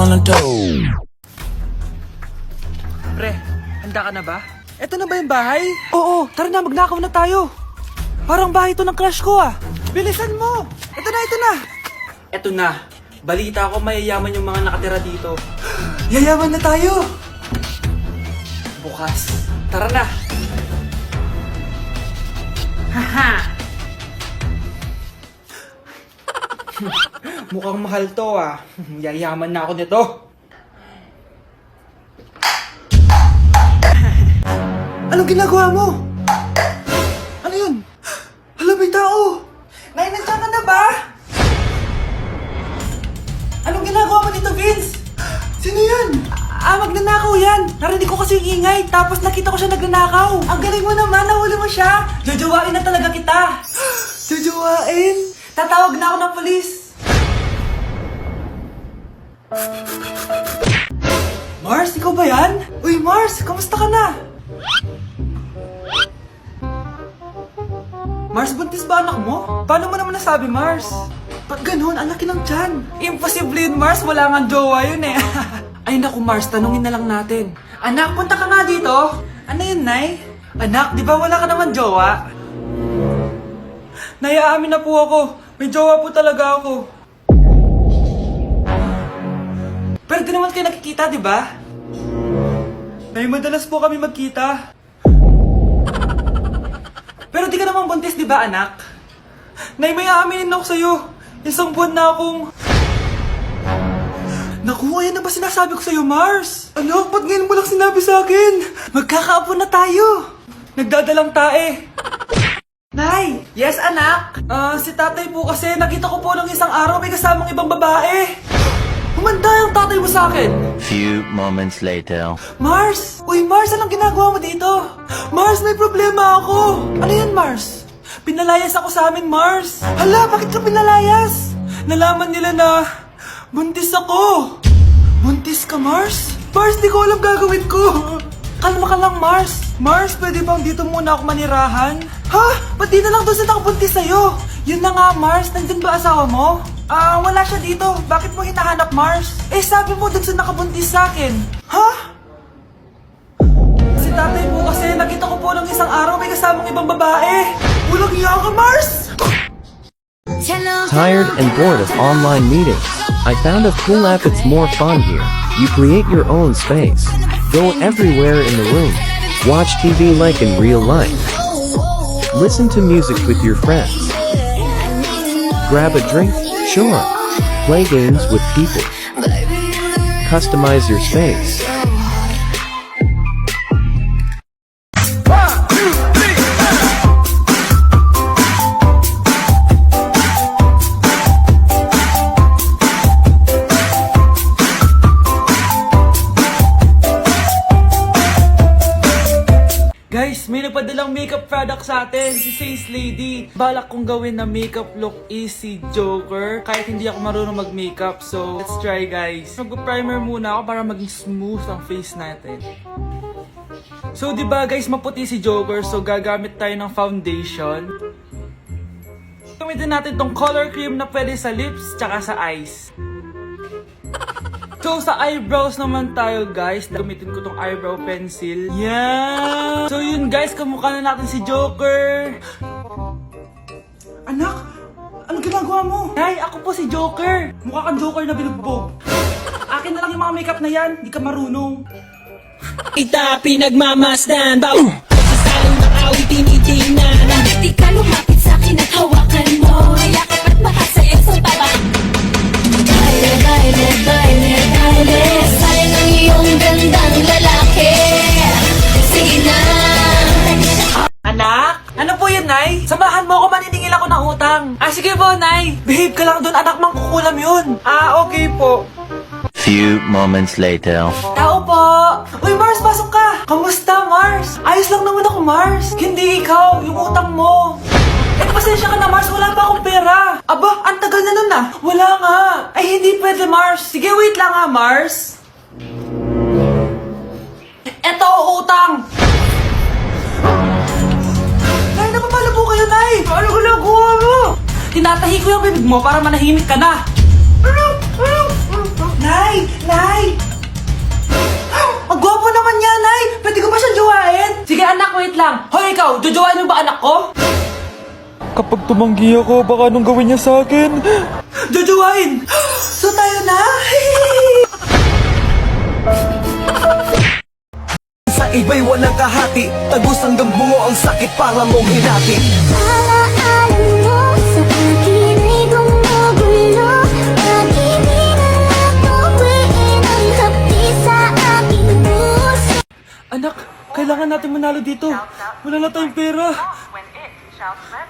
wanna do. Pre, handa ka na ba? Eto na ba yung bahay? Oo, tara na, magnakaw na tayo. Parang bahay to ng crush ko ah. Bilisan mo! Ito na, ito na! Eto na. Balita ko mayayaman yung mga nakatira dito. Yayaman na tayo! Bukas. Tara na! Haha! Mukhang mahal to ah. Yayaman na ako nito. Anong ginagawa mo? Ano yun? Hala, may tao! Nay, nandiyan ka na ba? Anong ginagawa mo dito, Vince? Sino yan? Magnanakaw yan! Narinig ko kasi yung ingay, tapos nakita ko siya nagnanakaw. Ang galing mo naman, nahuli mo siya! Jojowain na talaga kita! Jojowain? Tatawag na ako ng polis! Mars, ikaw ba yan? Uy, Mars, kamusta ka na? Mars, buntis ba anak mo? Paano mo naman nasabi, Mars? Ba't ganun? Ang laki ng tiyan. Imposible yun, Mars. Wala nga jowa yun eh. Ay naku, Mars. Tanungin na lang natin. Anak, punta ka nga dito. Ano yun, Nay? Anak, di ba wala ka naman jowa? Nay, aamin na po ako. May jowa po talaga ako. Pero di naman kayo nakikita, di ba? Nay, madalas po kami magkita. Pero di ka naman buntis, di ba, anak? Nay, may aaminin ako sa'yo. Isang buwan na akong... Naku, ayan na ba sinasabi ko sa'yo, Mars? Ano? Ba't ngayon mo lang sinabi sa akin? Magkakaapo na tayo. Nagdadalang tae. Nay! Yes, anak? Si tatay po kasi nakita ko po nung isang araw may kasamang ibang babae. Humanda yung tatay mo sa akin. Few moments later. Mars! Uy, Mars, anong ginagawa mo dito? Mars, may problema ako! Ano yan, Mars? Pinalayas ako sa amin, Mars! Hala, bakit ka pinalayas? Nalaman nila na buntis ako! Buntis ka, Mars? Mars, di ko alam gagawin ko! Kalma ka lang, Mars! Mars, pwede bang dito muna ako manirahan? Ha? Ba't di na lang doon sa nakabuntis sa'yo? Yun na nga, Mars, nandun ba asawa mo? Wala siya dito. Bakit mo hinahanap, Mars? Eh, sabi mo dun sa nakabuntis sa akin. Ha? Si tatay mo kasi nakita ko po ng isang araw may kasamang ibang babae. Walang iya ka, Mars! Tired and bored of online meetings? I found a cool app. It's more fun here. You create your own space. Go everywhere in the room. Watch TV like in real life. Listen to music with your friends. Grab a drink? Sure. Play games with people. Customize your space. Guys, may nagpadalang makeup product sa atin, si Says Lady. Balak kong gawin na makeup look is si Joker, kahit hindi ako marunong mag-makeup. So, let's try, guys. Mag-primer muna ako para maging smooth ang face natin. So, diba guys, maputi si Joker, so gagamit tayo ng foundation. Gamitin natin tong color cream na pwede sa lips, tsaka sa eyes. So, sa eyebrows naman tayo, guys. Gamitin ko tong eyebrow pencil. Yan! So, yun, guys. Kamukha na natin si Joker. Anak, anong ginagawa mo? Nay, ako po si Joker. Mukha kang Joker na binugbog. Akin na lang yung mga makeup na yan. Di ka marunong. Kita pinagmamasdan Baw sa salong ng awit tinitingnan. Di ka lumapit sa'kin at hawakan mo. Yakap at makasaya sa baba. Baile, baile, baile, baile. Sayang ang iyong gandang lalaki. Sige na. Anak? Ano po yun, Nay? Samahan mo ako, maniningil ako ng utang. Sige po, Nay. Behave ka lang dun, anak, mangkukulam yun. Okay po. Few moments later. Tao po! Uy, Mars, pasok ka! Kamusta, Mars? Ayos lang naman ako, Mars. Hindi ikaw, yung utang mo. Pasensya ka na, Mars. Wala pa akong pera. Aba, ang tagal na nun ah. Wala nga. Ay, hindi pwede, Mars. Sige, wait lang ha, Mars. Eto, utang. Nay, napapala po kayo, Nay. Ano ginagawa mo? Tinatahi ko yung bibig mo para manahimik ka na. Nay! Nay! Kapag tumanggi ako, baka anong gawin niya sa akin? Jojowain! So tayo na? Sa iba'y walang kahati, tagos hanggang bungo ang sakit para mong hinati. Alaalan mo sa akin ay gumugulo. Pag-ibig na nakuwiin ang hapdi sa aking puso. Anak, kailangan natin manalo dito. Wala na tayong pera.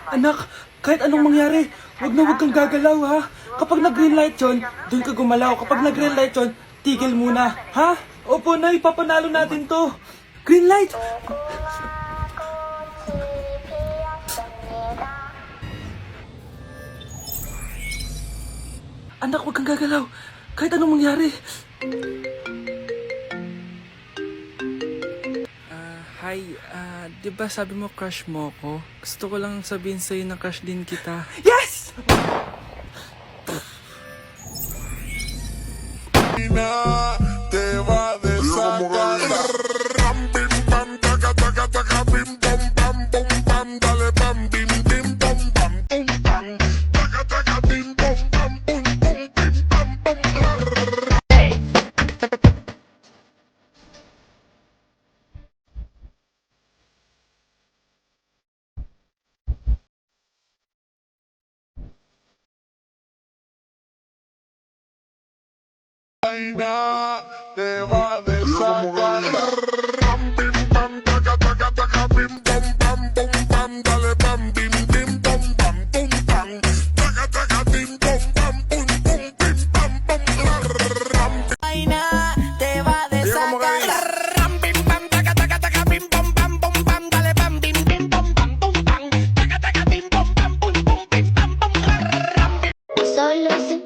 Anak, kahit anong mangyari, wag kang gagalaw ha. Kapag nag-green light yun, doon ka gumalaw. Kapag nag-green light yun, tigil muna. Ha? Opo na, ipapanalo natin to. Green light! Anak, wag kang gagalaw. Kahit anong mangyari. Hi, di ba sabi mo crush mo ko? Gusto ko lang sabihin sa'yo na crush din kita. Yes! Te va a desatar. Ram, bim, bam, taca, taca, taca, bim, bom, bam, bom, bam, dale, bam, bim, bim, bom, bam, bum, bam. Taca, taca, bim, bom, bam, bum, bum, bim, bam, bom, te va a desatar. Ram, bim, bam, taca, taca, taca, bim, bom, bam, bum, bam, dale, bam, bim, bim, bom, bam, bum, bam. Taca, taca, bim, bom, bam, bum, bum, bim, bam, bom, ram. Te va a desatar. Ram, bim, bam, taca, taca, taca, bim, bom, bam, bum, bam, dale, bam, bim, bim, bom, bam, bum, bam. Taca, taca, bim, bom, bam, bum, bum, bim, bam, bom, ram. Solo si...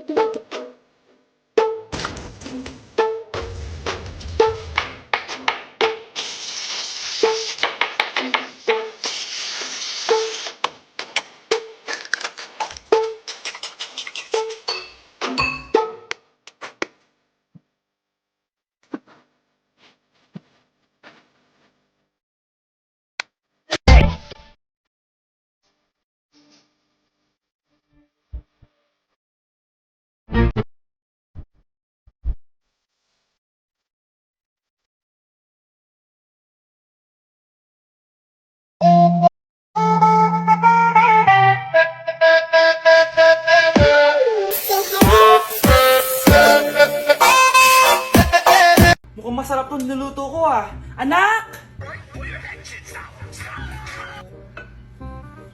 Mukhang masarap tong niluto ko ah. Anak!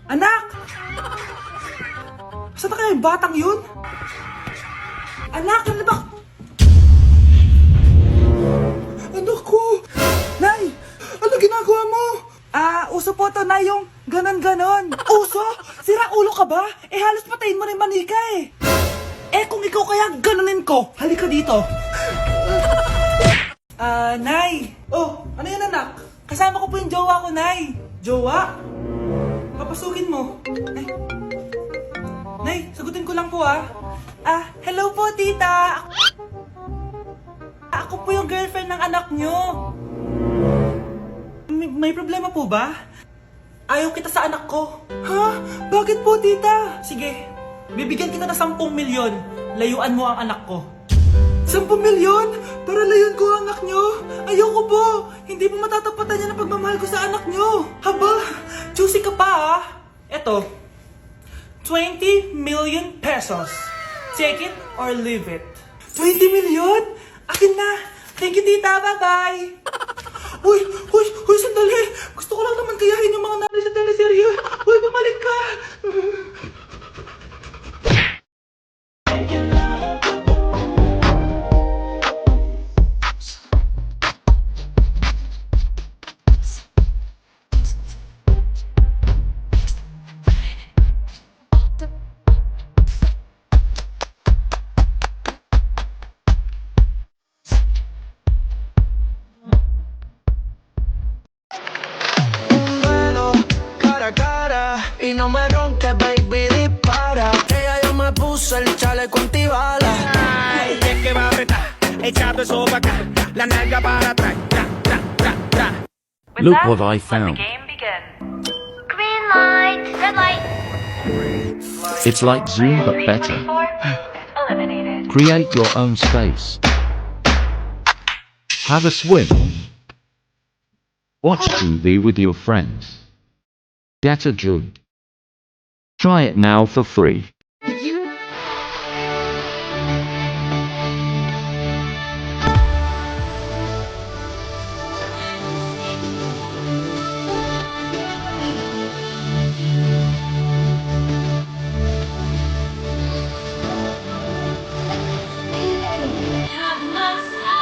Anak! Saan na kaya yung batang yun? Anak, ano ba? Anak ko! Nay! Ano ginagawa mo? Uso po to, Nay, yung ganon-ganon. Uso? Sira ulo ka ba? Halos patayin mo rin manika eh. Kung ikaw kaya ganunin ko, halika dito. Nay! Oh, ano yan anak? Kasama ko po yung jowa ko, Nay. Jowa? Papasukin mo. Nay, sagutin ko lang po hello po tita. Ako po yung girlfriend ng anak nyo. May problema po ba? Ayaw kita sa anak ko. Ha? Bakit po tita? Sige, bibigyan kita ng 10 milyon. Layuan mo ang anak ko. 10 milyon? Para layuan ko ang anak nyo? Ayoko po! Hindi mo matatapatan yan ang pagmamahal ko sa anak nyo! Haba! Juicy ka pa Eto, 20 million pesos. Take it or leave it. 20 million? Akin na! Thank you tita, bye-bye! Uy, sandali! Gusto ko lang naman kayahin yung mga nanay sa teleserye. Uy, bumalik ka! Y no me ronques, baby, dispara. Ella yo me puse el chaleco antibala. Ay, es que va a apretar, echando eso para acá, la nalga para atrás, tra, tra, tra, tra. Look what I found. Green light, red light. It's like Zoom but better. Create your own space. Have a swim. Watch TV with your friends. Get a job. Try it now for free. You